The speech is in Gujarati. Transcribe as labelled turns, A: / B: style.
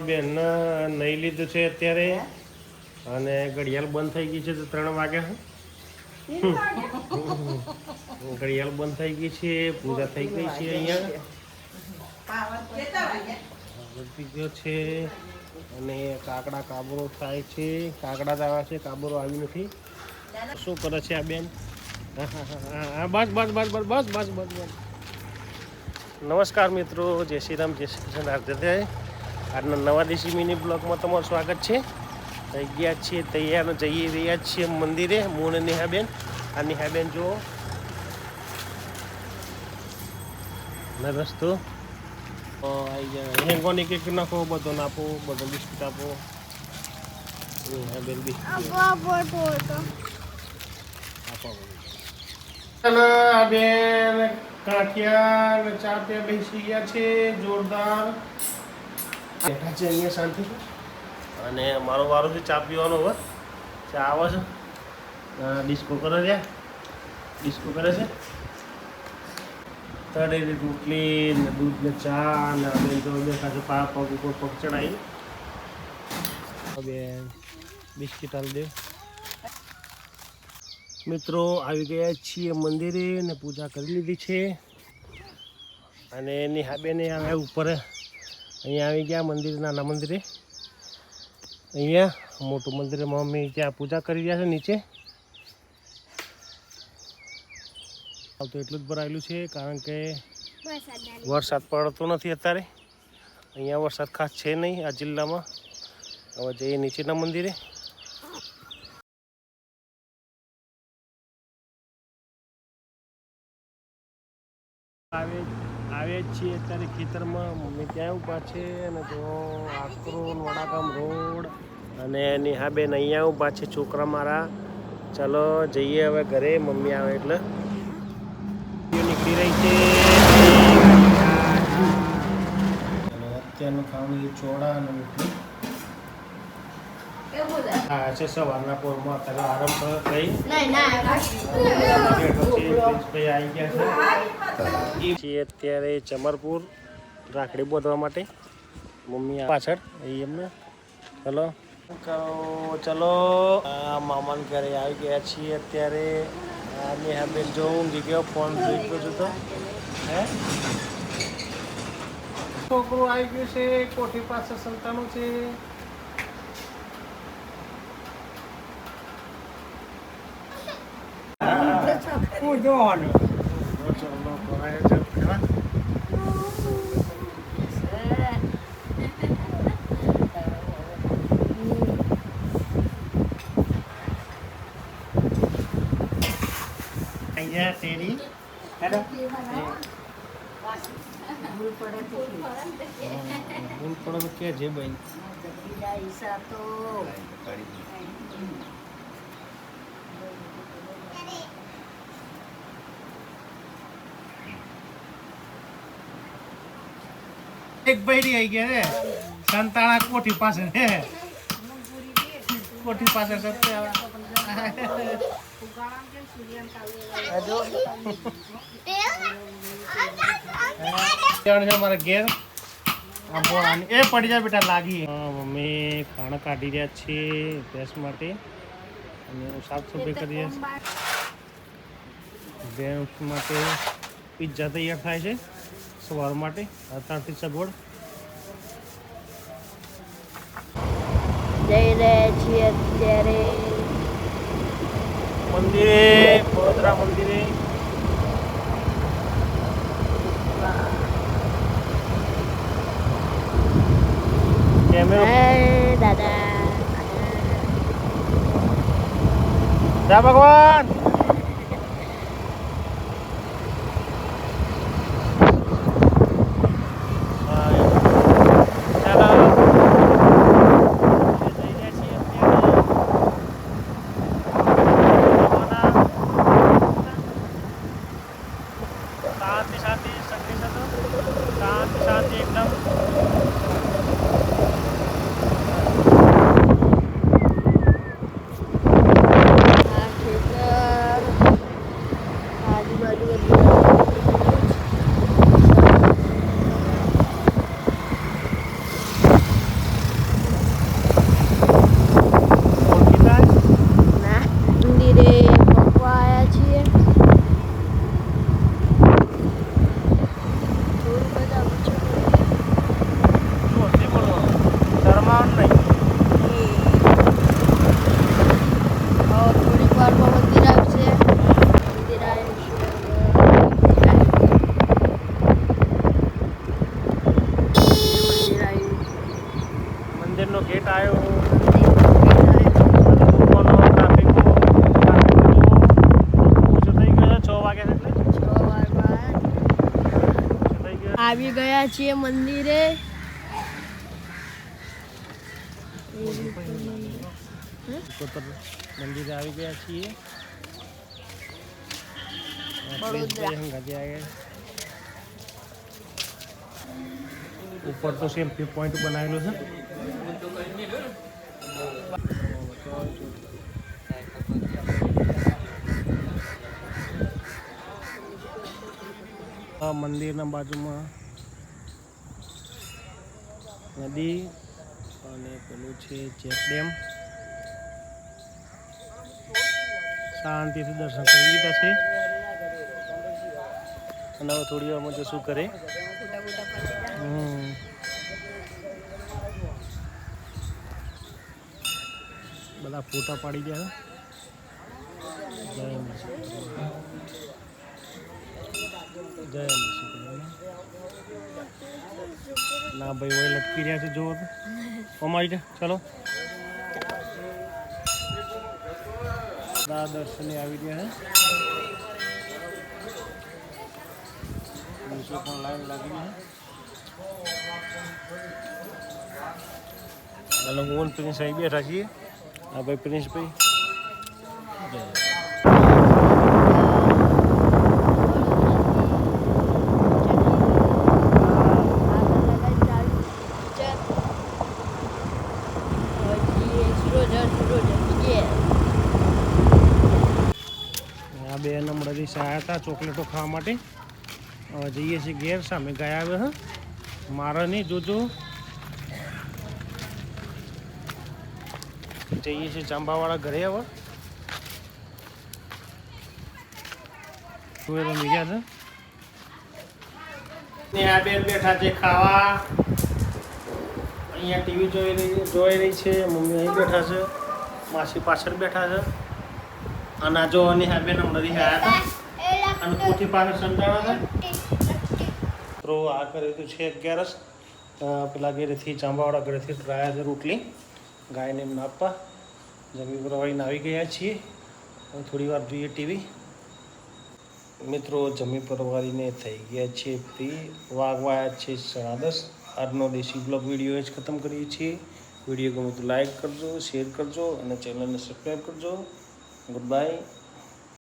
A: બેન નહીં લીધું છે અત્યારે અને ઘડિયાળ બંધ થઈ ગઈ છે તો 3 વાગ્યા ઘડિયાળ બંધ થઈ ગઈ છે પૂજા થઈ ગઈ છે અહીંયા છે અને કાકડા કાબરો થાય છે કાકડા દાવા છે કાબરો આવી નથી શું કરે છે આ બેન હા બસ બસ બસ બસ બસ બસ બસ બસ નમસ્કાર મિત્રો જય શ્રી રામ જય શ્રી કૃષ્ણ રાધે આજના નવા દેશી મિની બ્લોગમાં તમારું સ્વાગત છે થઈ ગયા છીએ તૈયાર જઈ રહ્યા છીએ મંદિરે હું અને નેહાબેન આ નેહાબેન જુઓ રસ્તો આવી જાય હેંગોની કેક નાખો બધો નાખો બધો બિસ્કીટ આપો નેહાબેન બિસ્કીટ બેન કાઠિયા ચા પે બેસી ગયા છે જોરદાર બેઠા છે અહીંયા શાંતિ અને મારો વારો છે ચા પીવાનો હવે ચા આવે છે ડિસ્કો કરે છે ડિસ્કો કરે છે તળેલી રોટલી ને દૂધ ને ચા ને બેન તો બેઠા છે પગ ઉપર પગ ચડાવી બેન બિસ્કીટ આલી દે મિત્રો આવી ગયા છીએ મંદિરે ને પૂજા કરી લીધી છે અને નેહાબેને હવે ઉપર અહીંયા આવી ગયા મંદિર નાના મંદિરે અહીંયા મોટું મંદિરે મમ્મી ત્યાં પૂજા કરી રહ્યા છે નીચે તો એટલું જ ભરાયેલું છે કારણ કે વરસાદ પડતો નથી અત્યારે અહીંયા વરસાદ ખાસ છે નહીં આ જિલ્લામાં હવે જઈએ નીચેના મંદિરે આવે છીએ અત્યારે ખેતરમાં મમ્મી ત્યાં ઊભા છે અને જો આકરો વડાગામ રોડ અને નેહાબેન અહીંયા ઊભા છે છોકરા મારા ચાલો જઈએ હવે ઘરે મમ્મી આવે એટલે નીકળી રહી છે અત્યારનું ખાવાનું ચોળા અને રોટલી હા છે સવારના પોરમાં અત્યારે આરામ કરી આવી ગયા છે અત્યારે ચમરપુર રાખડી બાંધવા માટે મમ્મી પાછળ એમને ચલો કરો ચલો મામાને ઘરે આવી ગયા છીએ અત્યારે નેહાબેન જો ઊંઘી ગયો ફોન જોઈ ગયો છું તો હે છોકરું આવી ગયું છે કોઠી પાસે સંતાનું છે જોવાનું અહીંયા તેરી હેડો ભૂલ પડે તો કે જે ભાઈ એક બૈરી આવી ગયા રે સંતાણા કોઠી પાસે હે કોઠી પાસે મારા ઘેર એ પડી જાય બેટા લાગી મમ્મી ખાણા કાઢી રહ્યા છે ભેંસ માટે અને સાફ સફાઈ કરી રહ્યા છે ભેંસ માટે પિઝા તૈયાર થાય છે સવાર માટે અત્યારથી સગવડ જઈ રહ્યા છીએ અત્યારે મંદિરે વડોદરા મંદિરે દાદા જય ભગવાન મંદિરનો ગેટ આવ્યો.
B: આવી ગયા છીએ મંદિરે.
A: મંદિરે આવી ગયા છીએ. ઉપર તો સેલ્ફી પોઈન્ટ બનાવેલો છે. આ મંદિરના બાજુમાં નદી અને પેલું છે ચેક ડેમ. શાંતિથી દર્શન કરી લીધા છે અને હવે થોડી વારમાં તો શું કરે બધા ફોટા પાડી ગયા. જય ના ભાઈ ઓય લટકી રહ્યા છે. જુઓ તો અમારી ચાલો દર્શને આવી ગયા છે. પણ લાઈન લાગી છે. હાલો હું પ્રિન્સ અહીં બેઠા છીએ. હા ભાઈ પ્રિન્સભાઈ આ બે નંબરથી આવ્યા હતા ચોકલેટો ખાવા માટે. હવે જઈએ છીએ ઘેર. સામે ગયા આવે હા મારા નહીં જોજો. જઈએ છીએ ચાંબાવાળા ઘરે. હવે રમી ગયા છે. આ બેન બેઠા છે ખાવા. અહીંયા ટીવી જોઈ રહી છે. મમ્મી અહીં બેઠા છે. માસી પાછળ બેઠા છે. અને આ જો આ બેન હમણાં આવ્યા હતા અને પોથી પાસે સંતાડા હતા. તો આ કરે તો છે 11 પેલા ઘરેથી ચાંબાવાળા ઘરેથી રાયા છે રોટલી ગાયને એમને આપવા. જમી પરવાળીને આવી ગયા છીએ. હવે થોડી વાર જોઈએ ટીવી. મિત્રો જમી પરવારીને થઈ ગયા છે ફ્રી. વાગવાયા છે 10:30. આજનો દેશી બ્લોગ વિડીયો જ ખતમ કરીએ છીએ. વિડીયો ગમે તો લાઈક કરજો, શેર કરજો અને ચેનલને સબસ્ક્રાઈબ કરજો. Good bye.